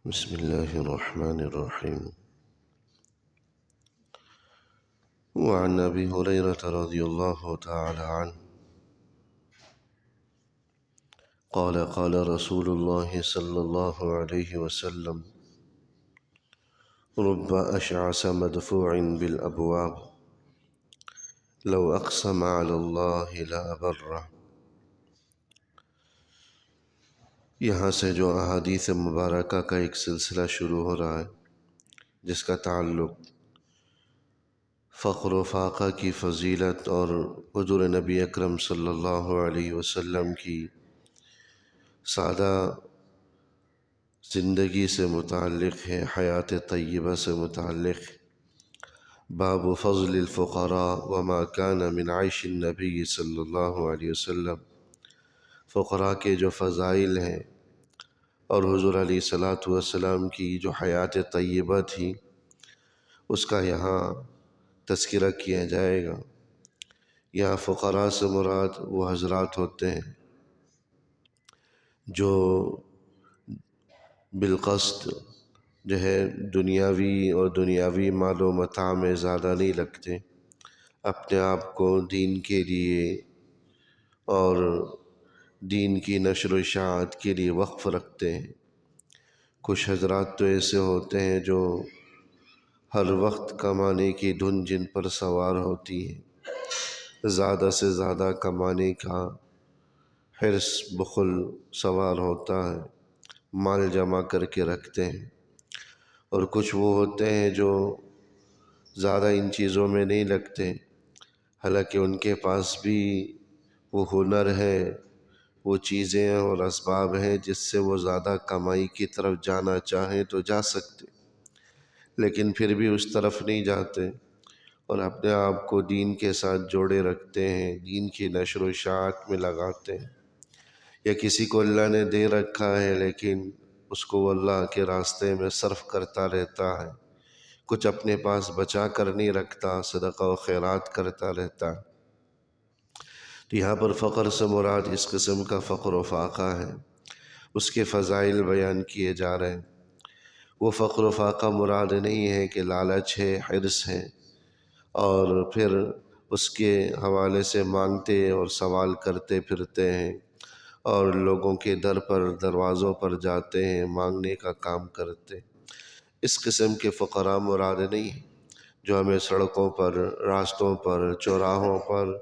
بسم الله الرحمن الرحيم. وعن أبي هريرة رضي الله تعالى عنه قال قال رسول الله صلى الله عليه وسلم: رب أشعث مدفوع بالأبواب لو أقسم على الله لأبره۔ یہاں سے جو احادیث مبارکہ کا ایک سلسلہ شروع ہو رہا ہے جس کا تعلق فقر و فاقہ کی فضیلت اور حضور نبی اکرم صلی اللہ علیہ وسلم کی سادہ زندگی سے متعلق ہے، حیات طیبہ سے متعلق۔ باب فضل الفقراء وما كان من عیش النبی صلی اللہ علیہ وسلم، فقراء کے جو فضائل ہیں اور حضور علیہ السلام کی جو حیات طیبہ تھی اس کا یہاں تذکرہ کیا جائے گا۔ یہاں فقراء سے مراد وہ حضرات ہوتے ہیں جو بالقصد جو ہے دنیاوی مال و متاع میں زیادہ نہیں لگتے، اپنے آپ کو دین کے لیے اور دین کی نشر و اشاعت کے لیے وقف رکھتے ہیں۔ کچھ حضرات تو ایسے ہوتے ہیں جو ہر وقت کمانے کی دھن جن پر سوار ہوتی ہے، زیادہ سے زیادہ کمانے کا حرص بخل سوار ہوتا ہے، مال جمع کر کے رکھتے ہیں۔ اور کچھ وہ ہوتے ہیں جو زیادہ ان چیزوں میں نہیں لگتے، حالانکہ ان کے پاس بھی وہ ہنر ہے، وہ چیزیں اور اسباب ہیں جس سے وہ زیادہ کمائی کی طرف جانا چاہیں تو جا سکتے، لیکن پھر بھی اس طرف نہیں جاتے اور اپنے آپ کو دین کے ساتھ جوڑے رکھتے ہیں، دین کی نشر و اشاعت میں لگاتے ہیں۔ یا کسی کو اللہ نے دے رکھا ہے لیکن اس کو وہ اللہ کے راستے میں صرف کرتا رہتا ہے، کچھ اپنے پاس بچا کر نہیں رکھتا، صدقہ و خیرات کرتا رہتا ہے۔ تو یہاں پر فقر سے مراد اس قسم کا فقر و فاقہ ہے، اس کے فضائل بیان کیے جا رہے ہیں۔ وہ فقر و فاقہ مراد نہیں ہے کہ لالچ ہے، حرص ہے اور پھر اس کے حوالے سے مانگتے اور سوال کرتے پھرتے ہیں اور لوگوں کے در پر دروازوں پر جاتے ہیں، مانگنے کا کام کرتے۔ اس قسم کے فقراء مراد نہیں ہیں جو ہمیں سڑکوں پر، راستوں پر، چوراہوں پر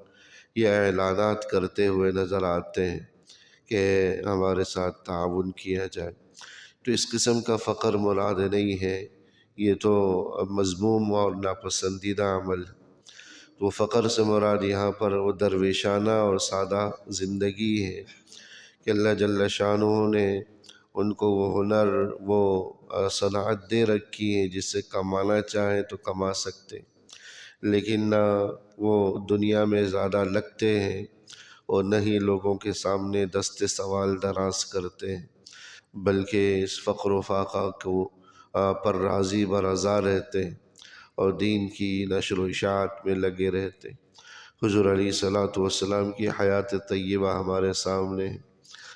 یہ اعلانات کرتے ہوئے نظر آتے ہیں کہ ہمارے ساتھ تعاون کیا جائے۔ تو اس قسم کا فقر مراد نہیں ہے، یہ تو مذموم اور ناپسندیدہ عمل ہے۔ تو فقر سے مراد یہاں پر وہ درویشانہ اور سادہ زندگی ہے کہ اللہ جل شانہ نے ان کو وہ ہنر، وہ صنعت دے رکھی ہے جس سے کمانا چاہیں تو کما سکتے، لیکن نہ وہ دنیا میں زیادہ لگتے ہیں اور نہ ہی لوگوں کے سامنے دست سوال دراز کرتے ہیں، بلکہ اس فقر و فاقہ کو پر راضی برضا رہتے ہیں اور دین کی نشر و اشاعت میں لگے رہتے ہیں۔ حضور علیہ السلام کی حیات طیبہ ہمارے سامنے ہے۔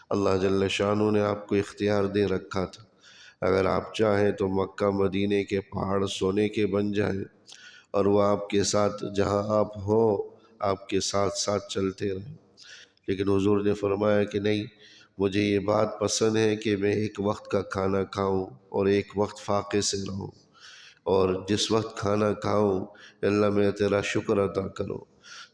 اللہ جل شانہ نے آپ کو اختیار دے رکھا تھا، اگر آپ چاہیں تو مکہ مدینے کے پہاڑ سونے کے بن جائیں اور وہ آپ کے ساتھ جہاں آپ ہو آپ کے ساتھ ساتھ چلتے رہیں، لیکن حضور نے فرمایا کہ نہیں، مجھے یہ بات پسند ہے کہ میں ایک وقت کا کھانا کھاؤں اور ایک وقت فاقے سے رہوں، اور جس وقت کھانا کھاؤں اللہ میں تیرا شکر ادا کروں،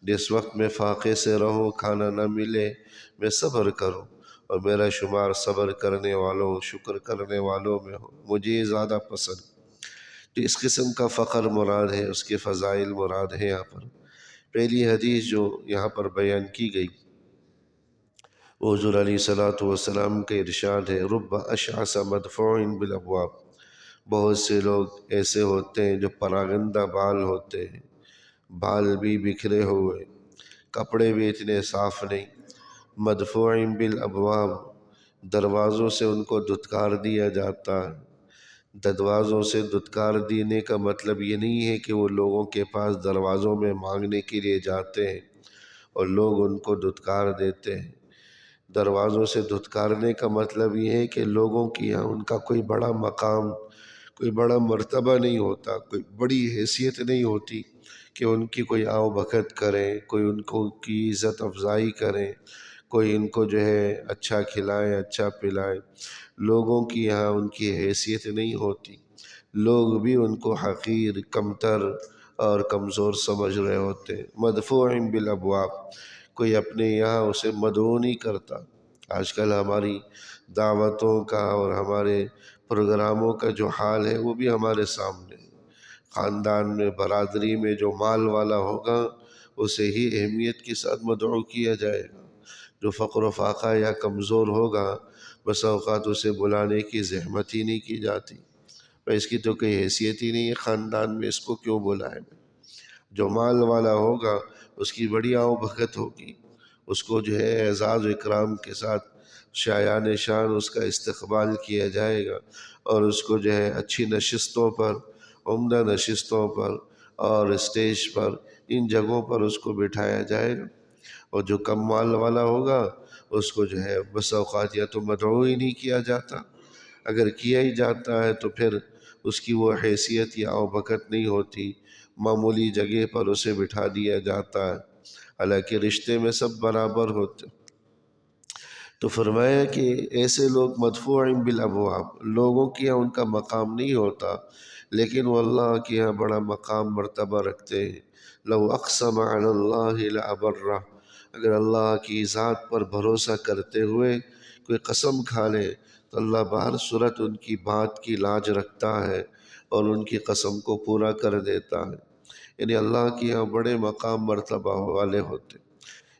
جس وقت میں فاقے سے رہوں کھانا نہ ملے میں صبر کروں اور میرا شمار صبر کرنے والوں، شکر کرنے والوں میں ہو، مجھے یہ زیادہ پسند۔ تو اس قسم کا فقر مراد ہے، اس کے فضائل مراد ہے۔ یہاں پر پہلی حدیث جو یہاں پر بیان کی گئی وہ حضور علیہ السلام کا ارشاد ہے: رب اشعث مدفوع بالابواب، بہت سے لوگ ایسے ہوتے ہیں جو پراگندہ بال ہوتے ہیں، بال بھی بکھرے ہوئے، کپڑے بھی اتنے صاف نہیں، مدفوع بالابواب، دروازوں سے ان کو دھتکار دیا جاتا ہے۔ دروازوں سے دھتکار دینے کا مطلب یہ نہیں ہے کہ وہ لوگوں کے پاس دروازوں میں مانگنے کے لیے جاتے ہیں اور لوگ ان کو دھتکار دیتے ہیں، دروازوں سے دھتکارنے کا مطلب یہ ہے کہ لوگوں کی یہاں ان کا کوئی بڑا مقام، کوئی بڑا مرتبہ نہیں ہوتا، کوئی بڑی حیثیت نہیں ہوتی کہ ان کی کوئی آؤ بھگت کرے، کوئی ان کو کی عزت افزائی کرے، کوئی ان کو جو ہے اچھا کھلائے اچھا پلائے۔ لوگوں کی یہاں ان کی حیثیت نہیں ہوتی، لوگ بھی ان کو حقیر، کمتر اور کمزور سمجھ رہے ہوتے ہیں۔ مدفوع بالابواب، کوئی اپنے یہاں اسے مدعو نہیں کرتا۔ آج کل ہماری دعوتوں کا اور ہمارے پروگراموں کا جو حال ہے وہ بھی ہمارے سامنے ہے۔ خاندان میں، برادری میں جو مال والا ہوگا اسے ہی اہمیت کے ساتھ مدعو کیا جائے گا۔ جو فقر و فاقہ یا کمزور ہوگا بس اوقات اسے بلانے کی زحمت ہی نہیں کی جاتی، اس کی تو کوئی حیثیت ہی نہیں ہے خاندان میں، اس کو کیوں بلائیں۔ جو مال والا ہوگا اس کی بڑی آؤ بھگت ہوگی، اس کو جو ہے اعزاز و اکرام کے ساتھ شایان شان اس کا استقبال کیا جائے گا، اور اس کو جو ہے اچھی نشستوں پر، عمدہ نشستوں پر اور اسٹیج پر، ان جگہوں پر اس کو بٹھایا جائے گا۔ اور جو کم مال والا ہوگا اس کو جو ہے بس اوقات یا تو مدعو ہی نہیں کیا جاتا، اگر کیا ہی جاتا ہے تو پھر اس کی وہ حیثیت یا اوبکت نہیں ہوتی، معمولی جگہ پر اسے بٹھا دیا جاتا ہے، حالانکہ رشتے میں سب برابر ہوتے۔ تو فرمایا کہ ایسے لوگ مدفوع بالابواب، لوگوں کے یہاں ان کا مقام نہیں ہوتا، لیکن وہ اللہ کے یہاں بڑا مقام مرتبہ رکھتے ہیں۔ لو اقسم علی اللہ لابرہ، اگر اللہ کی ذات پر بھروسہ کرتے ہوئے کوئی قسم کھا لے تو اللہ بہر صورت ان کی بات کی لاج رکھتا ہے اور ان کی قسم کو پورا کر دیتا ہے۔ یعنی اللہ کے یہاں بڑے مقام مرتبہ والے ہوتے،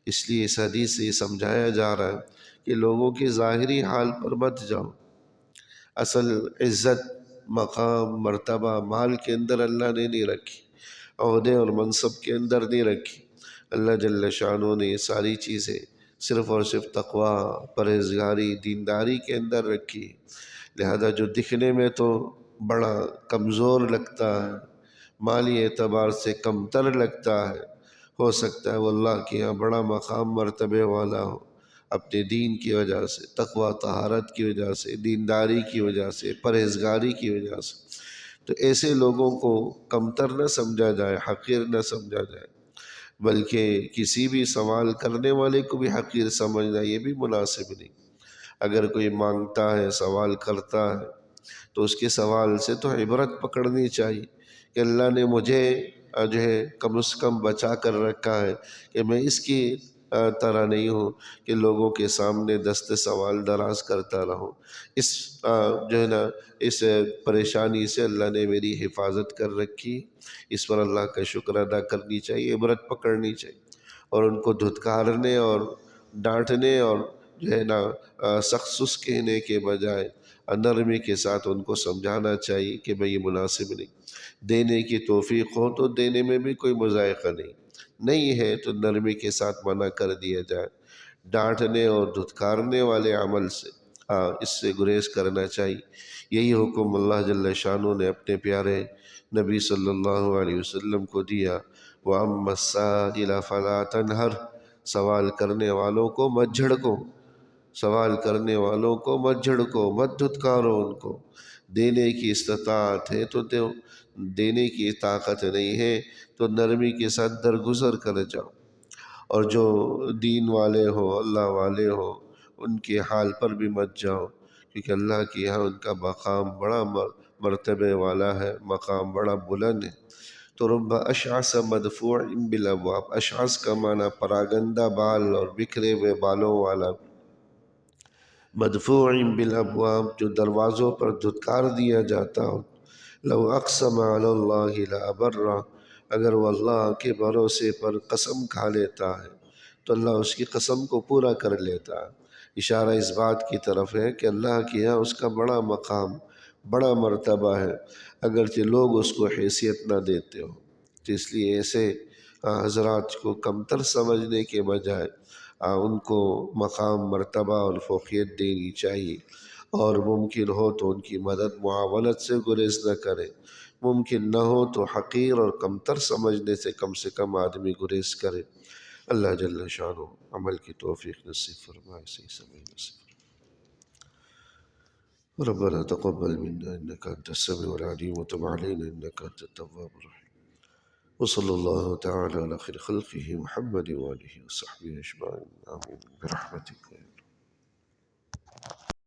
اس لیے اس حدیث سے یہ سمجھایا جا رہا ہے کہ لوگوں کے ظاہری حال پر مت جاؤ، اصل عزت، مقام، مرتبہ مال کے اندر اللہ نے نہیں رکھی، عہدے اور منصب کے اندر نہیں رکھی۔ اللہ جل شانہ نے یہ ساری چیزیں صرف اور صرف تقوی، پرہیزگاری، دینداری کے اندر رکھی، لہذا جو دکھنے میں تو بڑا کمزور لگتا ہے، مالی اعتبار سے کمتر لگتا ہے، ہو سکتا ہے وہ اللہ کے یہاں بڑا مقام مرتبے والا ہو، اپنے دین کی وجہ سے، تقوی طہارت کی وجہ سے، دینداری کی وجہ سے، پرہیزگاری کی وجہ سے۔ تو ایسے لوگوں کو کمتر نہ سمجھا جائے، حقیر نہ سمجھا جائے، بلکہ کسی بھی سوال کرنے والے کو بھی حقیر سمجھنا یہ بھی مناسب نہیں۔ اگر کوئی مانگتا ہے، سوال کرتا ہے، تو اس کے سوال سے تو عبرت پکڑنی چاہیے کہ اللہ نے مجھے جو ہے کم از کم بچا کر رکھا ہے کہ میں اس کی طرح نہیں ہوں کہ لوگوں کے سامنے دست سوال دراز کرتا رہوں۔ اس جو ہے نا اس پریشانی سے اللہ نے میری حفاظت کر رکھی، اس پر اللہ کا شکر ادا کرنی چاہیے، عبرت پکڑنی چاہیے، اور ان کو دھتکارنے اور ڈانٹنے اور جو ہے نا سخت سس کہنے کے بجائے نرمی کے ساتھ ان کو سمجھانا چاہیے کہ بھئی یہ مناسب نہیں۔ دینے کی توفیق ہو تو دینے میں بھی کوئی مذائقہ نہیں ہے تو نرمی کے ساتھ منع کر دیا جائے۔ ڈانٹنے اور دھتکارنے والے عمل سے اس سے گریز کرنا چاہیے۔ یہی حکم اللہ جل شانہ نے اپنے پیارے نبی صلی اللہ علیہ وسلم کو دیا، وَأَمَّا السَّائِلَ فَلَا تَنْهَرْ، سوال کرنے والوں کو مت جھڑکو، سوال کرنے والوں کو مت جھڑکو، مت دھتکارو ان کو۔ دینے کی استطاعت ہے تو دو، دینے کی طاقت نہیں ہے تو نرمی کے ساتھ درگزر کر جاؤ، اور جو دین والے ہو، اللہ والے ہو، ان کے حال پر بھی مت جاؤ، کیونکہ اللہ کے یہاں ان کا مقام بڑا مرتبے والا ہے، مقام بڑا بلند ہے۔ تو رب اشعث مدفوع بالابواب، اشعث کا معنی پراگندہ بال اور بکھرے ہوئے بالوں والا، مدفوع بالابواب جو دروازوں پر دھتکار دیا جاتا ہو۔ لو اقسم علی اللہ لابرہ، اگر وہ اللہ کے بھروسے پر قسم کھا لیتا ہے تو اللہ اس کی قسم کو پورا کر لیتا ہے۔ اشارہ اس بات کی طرف ہے کہ اللہ کے یہاں اس کا بڑا مقام، بڑا مرتبہ ہے، اگرچہ لوگ اس کو حیثیت نہ دیتے ہو۔ تو اس لیے ایسے حضرات کو کمتر سمجھنے کے بجائے ان کو مقام، مرتبہ اور فوقیت دینی چاہیے، اور ممکن ہو تو ان کی مدد معاونت سے گریز نہ کرے، ممکن نہ ہو تو حقیر اور کمتر سمجھنے سے کم آدمی گریز کرے۔ اللہ جل شانہ عمل کی توفیق نصیب فرمائے، صحیح سمجھ نصیب فرمائے۔ ربنا تقبل منا انك انت السميع العليم وتب علينا انك انت التواب الرحيم، وصلى الله تعالى على خير خلقه محمد وآله وصحبه أجمعين، آمين برحمتك.